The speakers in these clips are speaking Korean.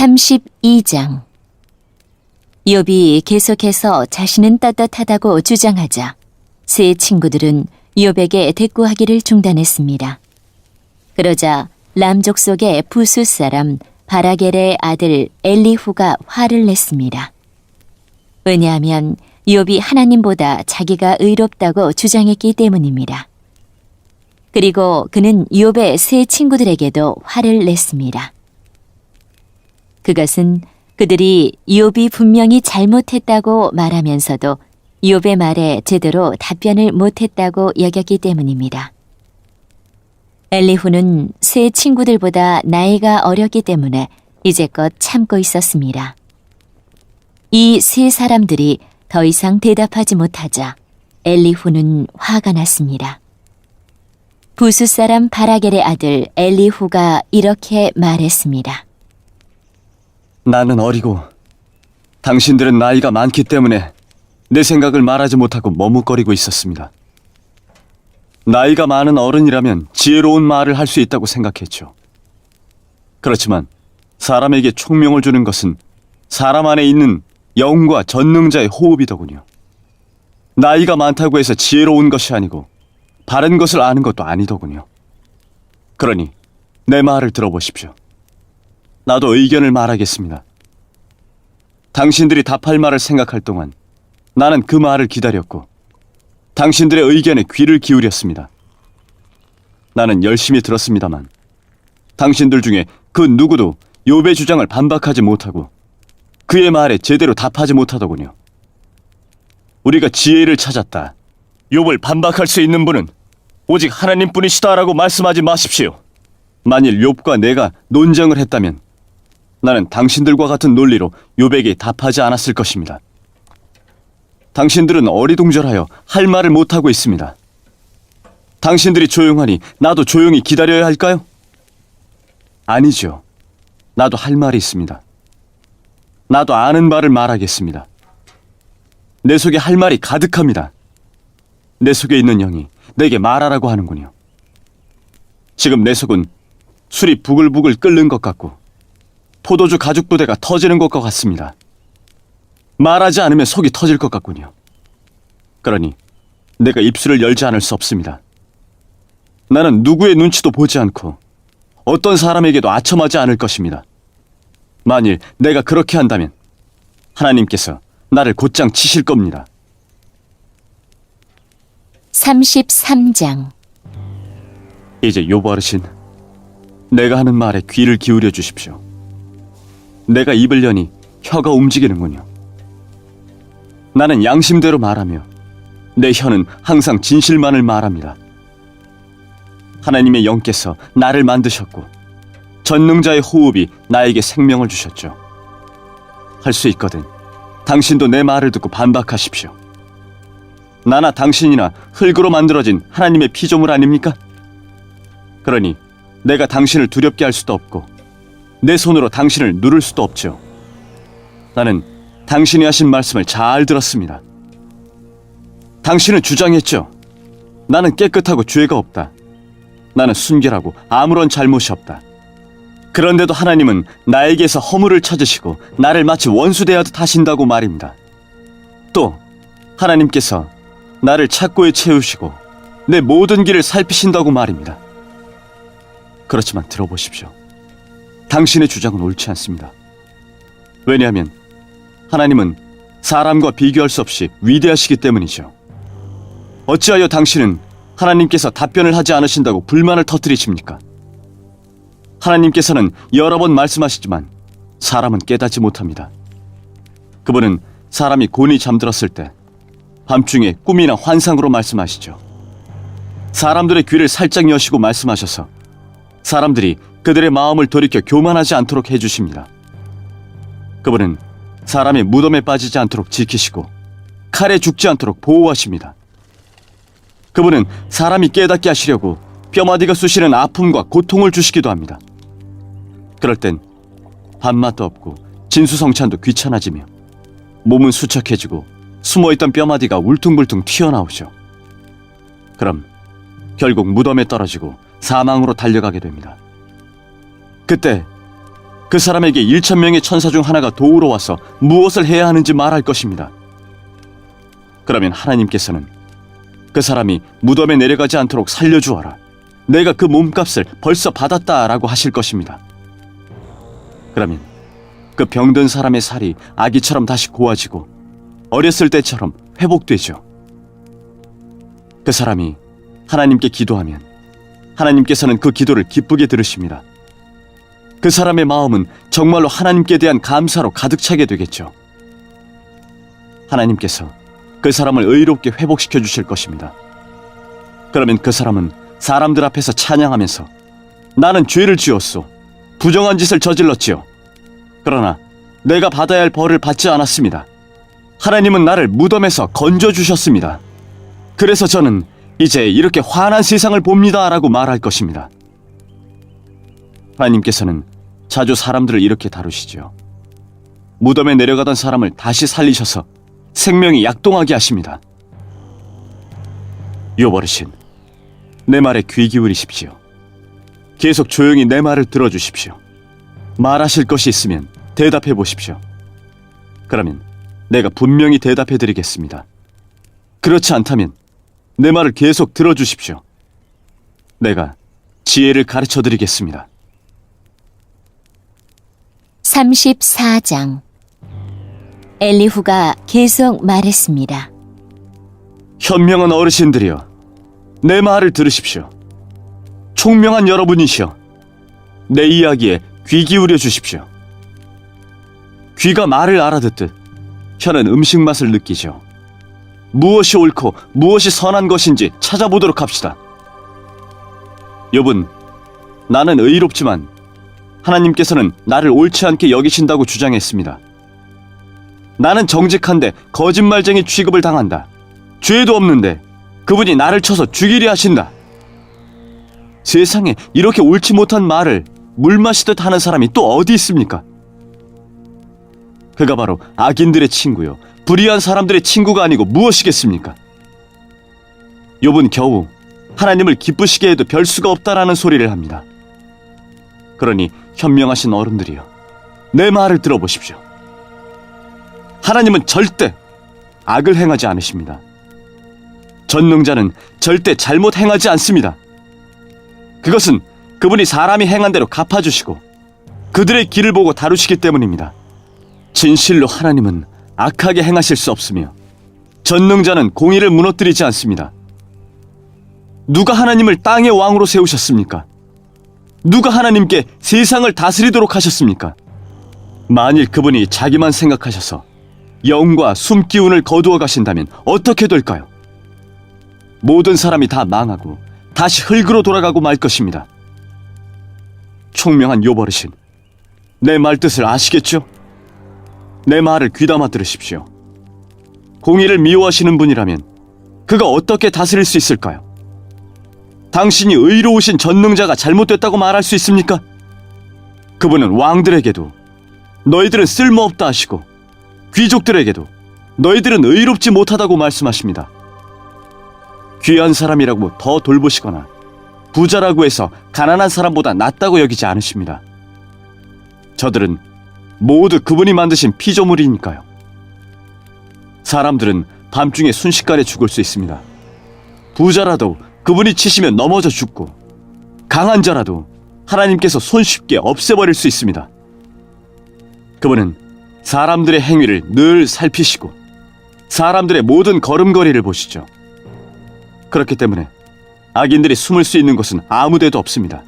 32장. 욥이 계속해서 자신은 떳떳하다고 주장하자 세 친구들은 욥에게 대꾸하기를 중단했습니다. 그러자 람족 속의 부수 사람 바라겔의 아들 엘리후가 화를 냈습니다. 왜냐하면 욥이 하나님보다 자기가 의롭다고 주장했기 때문입니다. 그리고 그는 욥의 세 친구들에게도 화를 냈습니다. 그것은 그들이 욥이 분명히 잘못했다고 말하면서도 욥의 말에 제대로 답변을 못했다고 여겼기 때문입니다. 엘리후는 세 친구들보다 나이가 어렸기 때문에 이제껏 참고 있었습니다. 이 세 사람들이 더 이상 대답하지 못하자 엘리후는 화가 났습니다. 부수 사람 바라겔의 아들 엘리후가 이렇게 말했습니다. 나는 어리고 당신들은 나이가 많기 때문에 내 생각을 말하지 못하고 머뭇거리고 있었습니다. 나이가 많은 어른이라면 지혜로운 말을 할 수 있다고 생각했죠. 그렇지만 사람에게 총명을 주는 것은 사람 안에 있는 영과 전능자의 호흡이더군요. 나이가 많다고 해서 지혜로운 것이 아니고 바른 것을 아는 것도 아니더군요. 그러니 내 말을 들어보십시오. 나도 의견을 말하겠습니다. 당신들이 답할 말을 생각할 동안 나는 그 말을 기다렸고 당신들의 의견에 귀를 기울였습니다. 나는 열심히 들었습니다만 당신들 중에 그 누구도 욥의 주장을 반박하지 못하고 그의 말에 제대로 답하지 못하더군요. 우리가 지혜를 찾았다. 욥을 반박할 수 있는 분은 오직 하나님뿐이시다라고 말씀하지 마십시오. 만일 욥과 내가 논쟁을 했다면 나는 당신들과 같은 논리로 욥에게 답하지 않았을 것입니다. 당신들은 어리둥절하여 할 말을 못하고 있습니다. 당신들이 조용하니 나도 조용히 기다려야 할까요? 아니죠. 나도 할 말이 있습니다. 나도 아는 바를 말하겠습니다. 내 속에 할 말이 가득합니다. 내 속에 있는 영이 내게 말하라고 하는군요. 지금 내 속은 술이 부글부글 끓는 것 같고 포도주 가죽 부대가 터지는 것과 같습니다. 말하지 않으면 속이 터질 것 같군요. 그러니 내가 입술을 열지 않을 수 없습니다. 나는 누구의 눈치도 보지 않고 어떤 사람에게도 아첨하지 않을 것입니다. 만일 내가 그렇게 한다면 하나님께서 나를 곧장 치실 겁니다. 33장. 이제 욥 어르신, 내가 하는 말에 귀를 기울여 주십시오. 내가 입을 여니 혀가 움직이는군요. 나는 양심대로 말하며 내 혀는 항상 진실만을 말합니다. 하나님의 영께서 나를 만드셨고 전능자의 호흡이 나에게 생명을 주셨죠. 할 수 있거든 당신도 내 말을 듣고 반박하십시오. 나나 당신이나 흙으로 만들어진 하나님의 피조물 아닙니까? 그러니 내가 당신을 두렵게 할 수도 없고 내 손으로 당신을 누를 수도 없죠. 나는 당신이 하신 말씀을 잘 들었습니다. 당신은 주장했죠. 나는 깨끗하고 죄가 없다. 나는 순결하고 아무런 잘못이 없다. 그런데도 하나님은 나에게서 허물을 찾으시고 나를 마치 원수 대하듯 하신다고 말입니다. 또 하나님께서 나를 착고에 채우시고 내 모든 길을 살피신다고 말입니다. 그렇지만 들어보십시오. 당신의 주장은 옳지 않습니다. 왜냐하면 하나님은 사람과 비교할 수 없이 위대하시기 때문이죠. 어찌하여 당신은 하나님께서 답변을 하지 않으신다고 불만을 터뜨리십니까? 하나님께서는 여러 번 말씀하시지만 사람은 깨닫지 못합니다. 그분은 사람이 곤히 잠들었을 때 밤중에 꿈이나 환상으로 말씀하시죠. 사람들의 귀를 살짝 여시고 말씀하셔서 사람들이 그들의 마음을 돌이켜 교만하지 않도록 해주십니다. 그분은 사람이 무덤에 빠지지 않도록 지키시고 칼에 죽지 않도록 보호하십니다. 그분은 사람이 깨닫게 하시려고 뼈마디가 쑤시는 아픔과 고통을 주시기도 합니다. 그럴 땐 밥맛도 없고 진수성찬도 귀찮아지며 몸은 수척해지고 숨어있던 뼈마디가 울퉁불퉁 튀어나오죠. 그럼 결국 무덤에 떨어지고 사망으로 달려가게 됩니다. 그때 그 사람에게 1,000명의 천사 중 하나가 도우러 와서 무엇을 해야 하는지 말할 것입니다. 그러면 하나님께서는 그 사람이 무덤에 내려가지 않도록 살려주어라. 내가 그 몸값을 벌써 받았다라고 하실 것입니다. 그러면 그 병든 사람의 살이 아기처럼 다시 고와지고 어렸을 때처럼 회복되죠. 그 사람이 하나님께 기도하면 하나님께서는 그 기도를 기쁘게 들으십니다. 그 사람의 마음은 정말로 하나님께 대한 감사로 가득 차게 되겠죠. 하나님께서 그 사람을 의롭게 회복시켜 주실 것입니다. 그러면 그 사람은 사람들 앞에서 찬양하면서 나는 죄를 지었소. 부정한 짓을 저질렀지요. 그러나 내가 받아야 할 벌을 받지 않았습니다. 하나님은 나를 무덤에서 건져주셨습니다. 그래서 저는 이제 이렇게 환한 세상을 봅니다 라고 말할 것입니다. 하나님께서는 자주 사람들을 이렇게 다루시죠. 무덤에 내려가던 사람을 다시 살리셔서 생명이 약동하게 하십니다. 욥 어르신, 내 말에 귀 기울이십시오. 계속 조용히 내 말을 들어주십시오. 말하실 것이 있으면 대답해 보십시오. 그러면 내가 분명히 대답해 드리겠습니다. 그렇지 않다면 내 말을 계속 들어주십시오. 내가 지혜를 가르쳐 드리겠습니다. 34장. 엘리후가 계속 말했습니다. 현명한 어르신들이여, 내 말을 들으십시오. 총명한 여러분이시여, 내 이야기에 귀 기울여 주십시오. 귀가 말을 알아듣듯 혀는 음식 맛을 느끼죠. 무엇이 옳고 무엇이 선한 것인지 찾아보도록 합시다. 욥은 나는 의롭지만 하나님께서는 나를 옳지 않게 여기신다고 주장했습니다. 나는 정직한데 거짓말쟁이 취급을 당한다. 죄도 없는데 그분이 나를 쳐서 죽이려 하신다. 세상에 이렇게 옳지 못한 말을 물 마시듯 하는 사람이 또 어디 있습니까? 그가 바로 악인들의 친구요, 불의한 사람들의 친구가 아니고 무엇이겠습니까? 욥은 겨우 하나님을 기쁘시게 해도 별 수가 없다라는 소리를 합니다. 그러니 현명하신 어른들이여, 내 말을 들어보십시오. 하나님은 절대 악을 행하지 않으십니다. 전능자는 절대 잘못 행하지 않습니다. 그것은 그분이 사람이 행한 대로 갚아주시고 그들의 길을 보고 다루시기 때문입니다. 진실로 하나님은 악하게 행하실 수 없으며 전능자는 공의를 무너뜨리지 않습니다. 누가 하나님을 땅의 왕으로 세우셨습니까? 누가 하나님께 세상을 다스리도록 하셨습니까? 만일 그분이 자기만 생각하셔서 영과 숨기운을 거두어 가신다면 어떻게 될까요? 모든 사람이 다 망하고 다시 흙으로 돌아가고 말 것입니다. 총명한 욥 어르신, 내 말뜻을 아시겠죠? 내 말을 귀담아 들으십시오. 공의를 미워하시는 분이라면 그가 어떻게 다스릴 수 있을까요? 당신이 의로우신 전능자가 잘못됐다고 말할 수 있습니까? 그분은 왕들에게도 너희들은 쓸모없다 하시고 귀족들에게도 너희들은 의롭지 못하다고 말씀하십니다. 귀한 사람이라고 더 돌보시거나 부자라고 해서 가난한 사람보다 낫다고 여기지 않으십니다. 저들은 모두 그분이 만드신 피조물이니까요. 사람들은 밤중에 순식간에 죽을 수 있습니다. 부자라도 그분이 치시면 넘어져 죽고 강한 자라도 하나님께서 손쉽게 없애버릴 수 있습니다. 그분은 사람들의 행위를 늘 살피시고 사람들의 모든 걸음걸이를 보시죠. 그렇기 때문에 악인들이 숨을 수 있는 곳은 아무 데도 없습니다.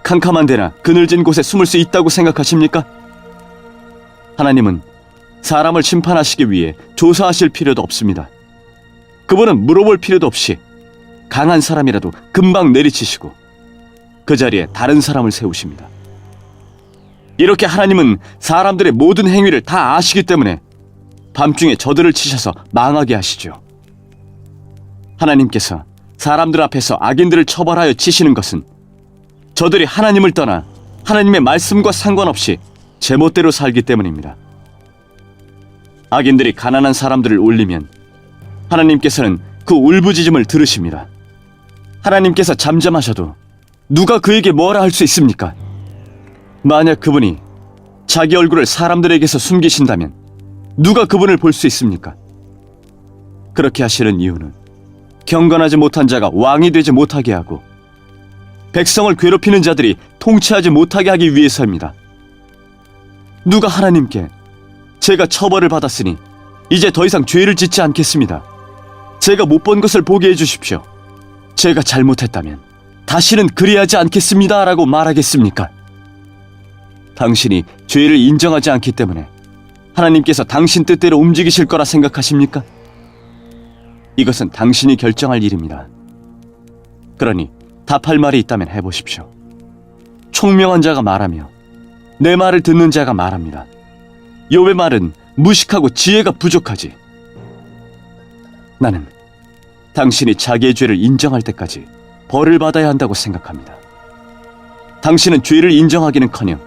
캄캄한 데나 그늘진 곳에 숨을 수 있다고 생각하십니까? 하나님은 사람을 심판하시기 위해 조사하실 필요도 없습니다. 그분은 물어볼 필요도 없이 강한 사람이라도 금방 내리치시고 그 자리에 다른 사람을 세우십니다. 이렇게 하나님은 사람들의 모든 행위를 다 아시기 때문에 밤중에 저들을 치셔서 망하게 하시죠. 하나님께서 사람들 앞에서 악인들을 처벌하여 치시는 것은 저들이 하나님을 떠나 하나님의 말씀과 상관없이 제멋대로 살기 때문입니다. 악인들이 가난한 사람들을 울리면 하나님께서는 그 울부짖음을 들으십니다. 하나님께서 잠잠하셔도 누가 그에게 뭐라 할 수 있습니까? 만약 그분이 자기 얼굴을 사람들에게서 숨기신다면 누가 그분을 볼 수 있습니까? 그렇게 하시는 이유는 경건하지 못한 자가 왕이 되지 못하게 하고 백성을 괴롭히는 자들이 통치하지 못하게 하기 위해서입니다. 누가 하나님께 제가 처벌을 받았으니 이제 더 이상 죄를 짓지 않겠습니다. 제가 못 본 것을 보게 해주십시오. 제가 잘못했다면 다시는 그리하지 않겠습니다. 라고 말하겠습니까? 당신이 죄를 인정하지 않기 때문에 하나님께서 당신 뜻대로 움직이실 거라 생각하십니까? 이것은 당신이 결정할 일입니다. 그러니 답할 말이 있다면 해보십시오. 총명한 자가 말하며 내 말을 듣는 자가 말합니다. 욥의 말은 무식하고 지혜가 부족하지. 나는 당신이 자기의 죄를 인정할 때까지 벌을 받아야 한다고 생각합니다. 당신은 죄를 인정하기는커녕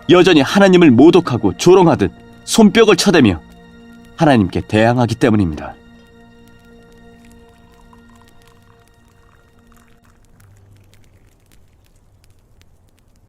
여전히 하나님을 모독하고 조롱하듯 손뼉을 쳐대며 하나님께 대항하기 때문입니다.